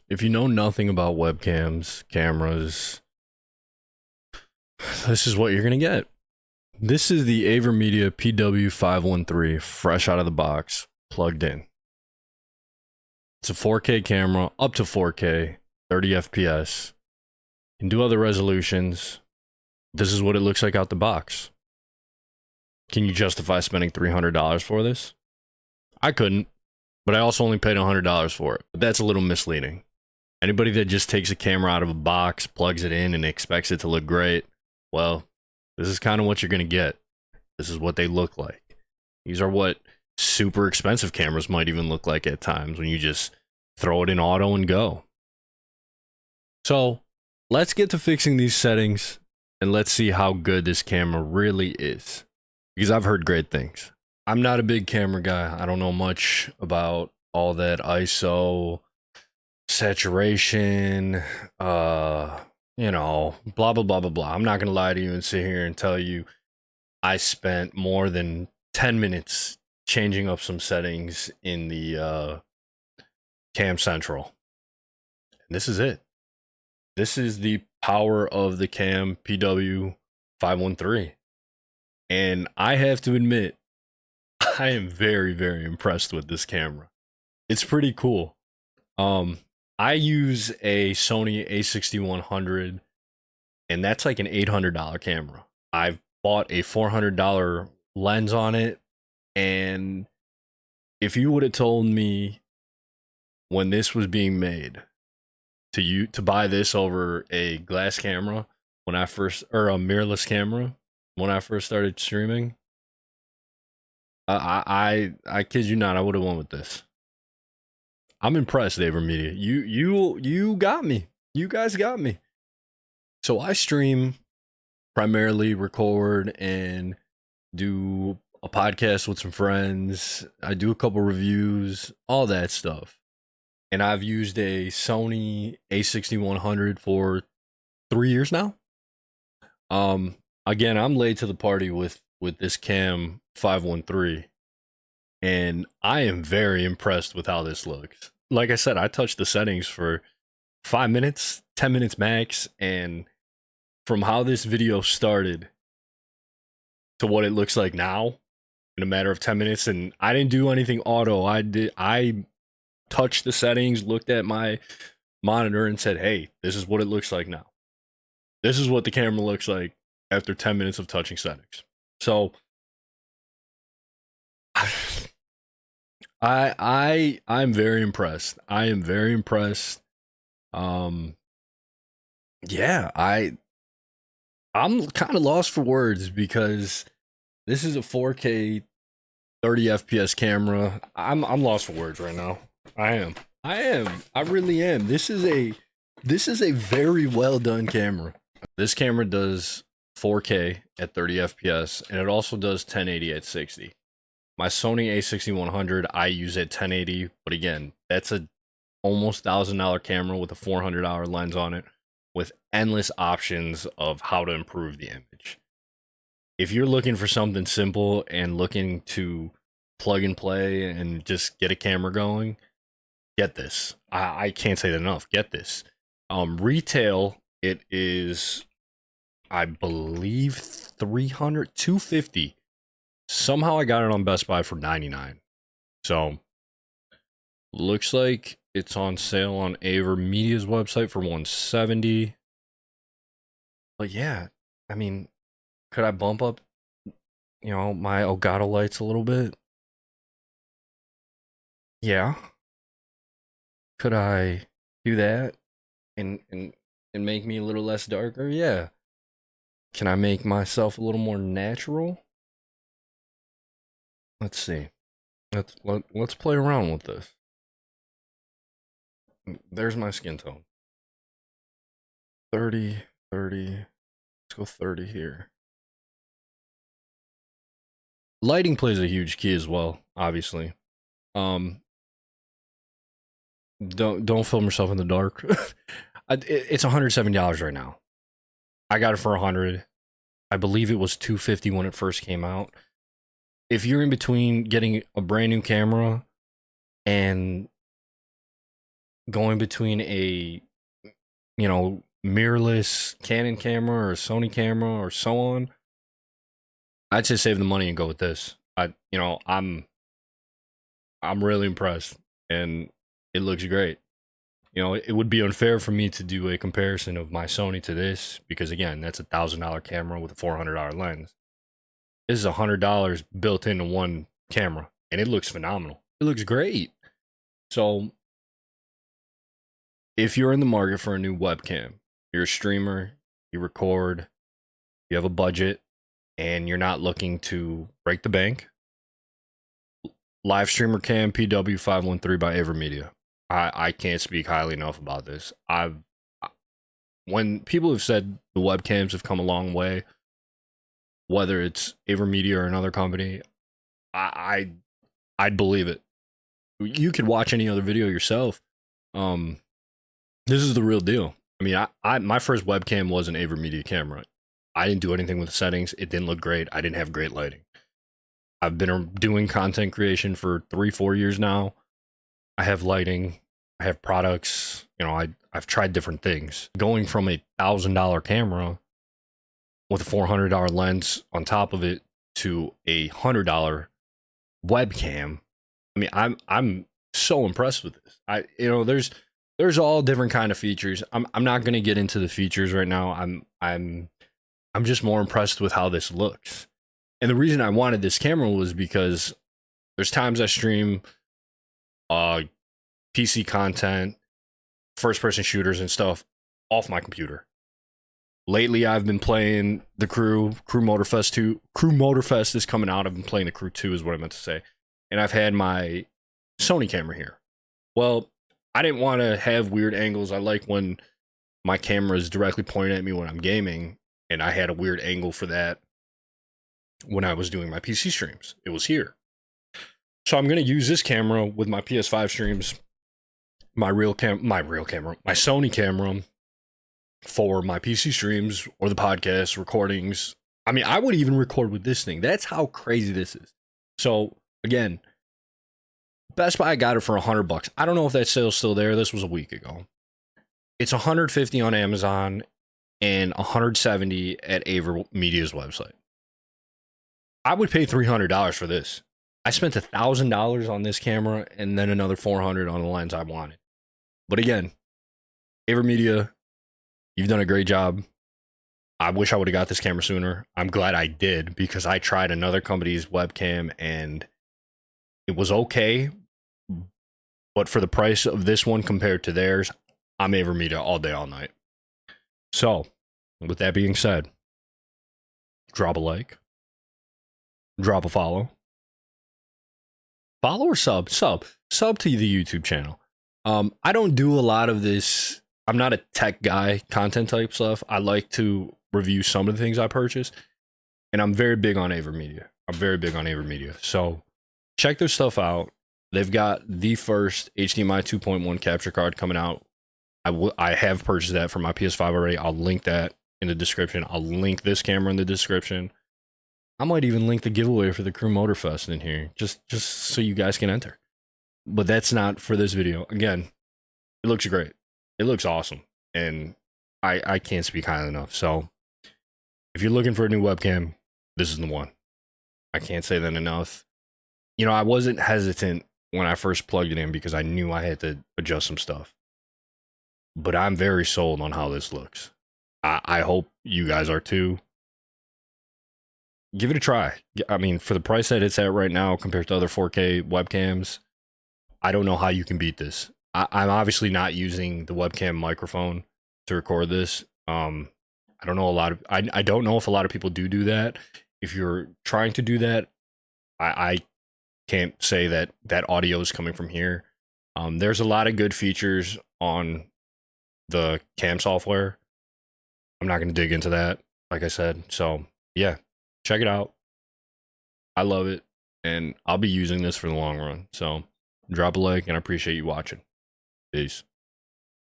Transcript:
If you know nothing about webcams, cameras, this is what you're gonna get. This is the AverMedia PW513, fresh out of the box, plugged in. It's a 4K camera, up to 4K, 30 FPS. You can do other resolutions. This is what it looks like out the box. Can you justify spending $300 for this? I couldn't, but I also only paid $100 for it. But that's a little misleading. Anybody that just takes a camera out of a box, plugs it in, and expects it to look great, well, this is kind of what you're going to get. This is what they look like. These are what super expensive cameras might even look like at times when you just throw it in auto and go. So let's get to fixing these settings and let's see how good this camera really is. Because I've heard great things. I'm not a big camera guy. I don't know much about all that ISO, saturation, blah, blah, blah, blah, blah. I'm not going to lie to you and sit here and tell you I spent more than 10 minutes changing up some settings in the Cam Central. And this is it. This is the power of the Cam PW513. And I have to admit, I am very, very impressed with this camera. It's pretty cool. I use a Sony a6100, and that's like an $800 camera. I've bought a $400 lens on it, and if you would have told me when this was being made to buy this over a glass camera or a mirrorless camera when I first started streaming, I kid you not, I would have went with this. I'm impressed, AverMedia. You got me. You guys got me. So I stream, primarily record and do a podcast with some friends. I do a couple reviews, all that stuff. And I've used a Sony a6100 for 3 years now. Again, I'm late to the party with this Cam 513. And I am very impressed with how this looks. Like I said, I touched the settings for 5 minutes, 10 minutes max, and from how this video started to what it looks like now in a matter of 10 minutes, and I didn't do anything auto. I touched the settings, looked at my monitor and said, hey, this is what it looks like now. This is what the camera looks like after 10 minutes of touching settings. So I'm very impressed. I am very impressed. Yeah, I'm kind of lost for words because this is a 4K 30 FPS camera. I'm lost for words right now. I am. I really am. This is a very well done camera. This camera does 4K at 30 FPS, and it also does 1080 at 60. My Sony a6100, I use at 1080, but again, that's a almost $1,000 camera with a $400 lens on it, with endless options of how to improve the image. If you're looking for something simple and looking to plug and play and just get a camera going, get this. I can't say that enough. Get this. Retail, it is, I believe, $250. Somehow I got it on Best Buy for $99. So looks like it's on sale on AverMedia's website for $170. But yeah, I mean, could I bump up, my Elgato lights a little bit? Yeah. Could I do that and make me a little less darker? Yeah. Can I make myself a little more natural? Let's see. Let's play around with this. There's my skin tone. 30. Let's go 30 here. Lighting plays a huge key as well, obviously. Don't film yourself in the dark. It's $170 right now. I got it for $100. I believe it was $250 when it first came out. If you're in between getting a brand new camera and going between a, mirrorless Canon camera or Sony camera or so on, I'd just save the money and go with this. I'm really impressed, and it looks great. It would be unfair for me to do a comparison of my Sony to this because, again, that's $1,000 camera with a $400 lens. This is $100 built into one camera, and it looks phenomenal. It looks great. So, if you're in the market for a new webcam, you're a streamer, you record, you have a budget, and you're not looking to break the bank, live streamer cam Cam513 by AverMedia. I can't speak highly enough about this. When people have said the webcams have come a long way, whether it's AverMedia or another company, I'd believe it. You could watch any other video yourself. This is the real deal. I mean, my first webcam was an AverMedia camera. I didn't do anything with the settings. It didn't look great. I didn't have great lighting. I've been doing content creation for 3-4 years now. I have lighting. I have products. I've tried different things. Going from a $1,000 camera with a $400 lens on top of it to a $100 webcam. I mean, I'm so impressed with this. There's all different kind of features. I'm not going to get into the features right now. I'm just more impressed with how this looks. And the reason I wanted this camera was because there's times I stream PC content, first-person shooters and stuff off my computer. Lately, I've been playing the Crewmotorfest 2. Crewmotorfest is coming out. I've been playing the Crew 2 is what I meant to say. And I've had my Sony camera here. Well, I didn't want to have weird angles. I like when my camera is directly pointed at me when I'm gaming. And I had a weird angle for that when I was doing my PC streams. It was here. So I'm going to use this camera with my PS5 streams, my Sony camera for my PC streams or the podcast recordings. I mean, I would even record with this thing. That's how crazy this is. So again, Best Buy got it for $100. I don't know if that sale's still there. This was a week ago. It's $150 on Amazon and $170 at AverMedia's website. I would pay $300 for this. I spent $1,000 on this camera and then another $400 on the lens I wanted. But again, AverMedia, you've done a great job. I wish I would have got this camera sooner. I'm glad I did because I tried another company's webcam and it was okay. But for the price of this one compared to theirs, I'm AverMedia all day, all night. So, with that being said, drop a like, drop a follow. Follow or sub to the YouTube channel. I don't do a lot of this. I'm not a tech guy, content type stuff. I like to review some of the things I purchase, and I'm very big on AverMedia. So check their stuff out. They've got the first HDMI 2.1 capture card coming out. I have purchased that for my PS5 already. I'll link that in the description. I'll link this camera in the description. I might even link the giveaway for the Crewmotorfest in here, just so you guys can enter. But that's not for this video. Again, it looks great. It looks awesome, and I can't speak highly enough. So if you're looking for a new webcam, this is the one. I can't say that enough. I wasn't hesitant when I first plugged it in because I knew I had to adjust some stuff. But I'm very sold on how this looks. I hope you guys are too. Give it a try. I mean, for the price that it's at right now compared to other 4K webcams, I don't know how you can beat this. I'm obviously not using the webcam microphone to record this. I don't know I don't know if a lot of people do that. If you're trying to do that, I can't say that audio is coming from here. There's a lot of good features on the cam software. I'm not going to dig into that, like I said. So yeah, check it out. I love it, and I'll be using this for the long run. So drop a like, and I appreciate you watching. Peace.